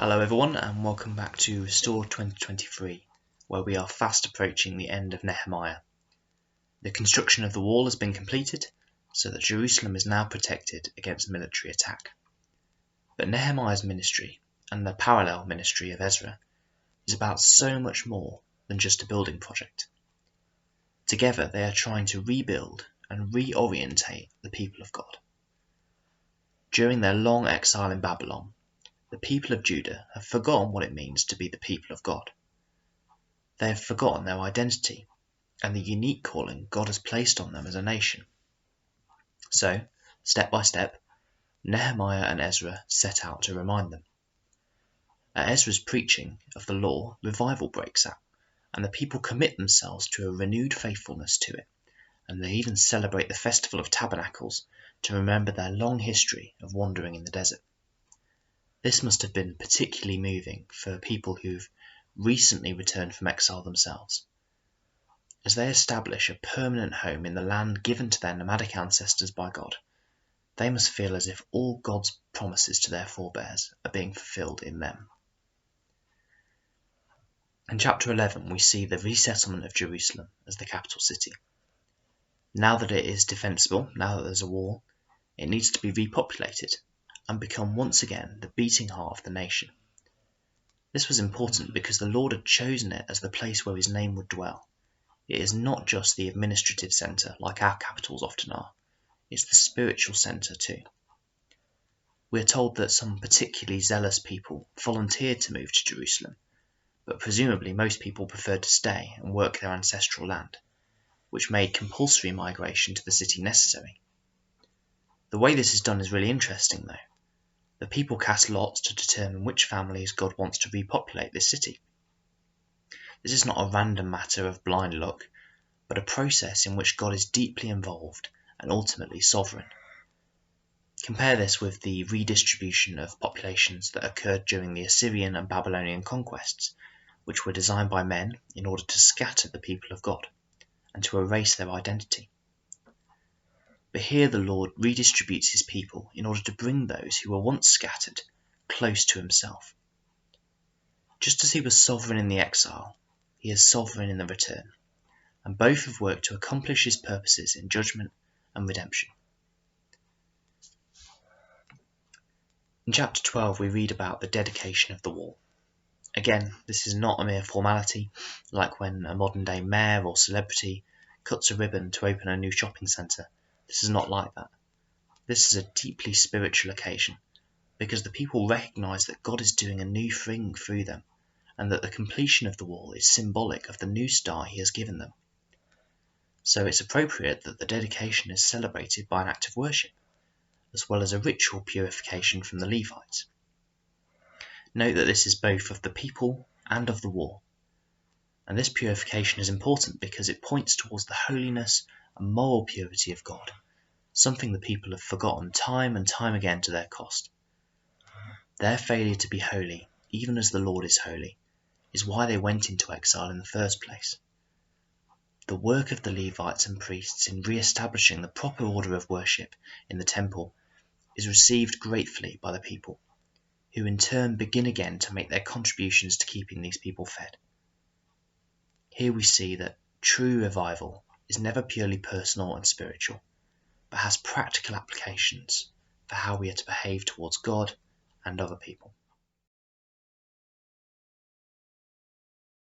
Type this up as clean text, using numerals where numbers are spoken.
Hello everyone and welcome back to Restore 2023, where we are fast approaching the end of Nehemiah. The construction of the wall has been completed, so that Jerusalem is now protected against military attack. But Nehemiah's ministry, and the parallel ministry of Ezra, is about so much more than just a building project. Together they are trying to rebuild and reorientate the people of God. During their long exile in Babylon, the people of Judah have forgotten what it means to be the people of God. They have forgotten their identity and the unique calling God has placed on them as a nation. So, step by step, Nehemiah and Ezra set out to remind them. At Ezra's preaching of the law, revival breaks out, and the people commit themselves to a renewed faithfulness to it, and they even celebrate the Festival of Tabernacles to remember their long history of wandering in the desert. This must have been particularly moving for people who've recently returned from exile themselves. As they establish a permanent home in the land given to their nomadic ancestors by God, they must feel as if all God's promises to their forebears are being fulfilled in them. In chapter 11, we see the resettlement of Jerusalem as the capital city. Now that it is defensible, now that there's a wall, it needs to be repopulated and become once again the beating heart of the nation. This was important because the Lord had chosen it as the place where his name would dwell. It is not just the administrative centre like our capitals often are, it's the spiritual centre too. We are told that some particularly zealous people volunteered to move to Jerusalem, but presumably most people preferred to stay and work their ancestral land, which made compulsory migration to the city necessary. The way this is done is really interesting though. The people cast lots to determine which families God wants to repopulate this city. This is not a random matter of blind luck, but a process in which God is deeply involved and ultimately sovereign. Compare this with the redistribution of populations that occurred during the Assyrian and Babylonian conquests, which were designed by men in order to scatter the people of God and to erase their identity. But here the Lord redistributes his people in order to bring those who were once scattered close to himself. Just as he was sovereign in the exile, he is sovereign in the return, and both have worked to accomplish his purposes in judgment and redemption. In chapter 12 we read about the dedication of the wall. Again, this is not a mere formality, like when a modern day mayor or celebrity cuts a ribbon to open a new shopping centre. This is not like that. This is a deeply spiritual occasion, because the people recognise that God is doing a new thing through them, and that the completion of the wall is symbolic of the new star he has given them. So it's appropriate that the dedication is celebrated by an act of worship, as well as a ritual purification from the Levites. Note that this is both of the people and of the wall, and this purification is important because it points towards the holiness and moral purity of God, something the people have forgotten time and time again to their cost. Their failure to be holy, even as the Lord is holy, is why they went into exile in the first place. The work of the Levites and priests in re-establishing the proper order of worship in the temple is received gratefully by the people, who in turn begin again to make their contributions to keeping these people fed. Here we see that true revival is never purely personal and spiritual, but has practical applications for how we are to behave towards God and other people.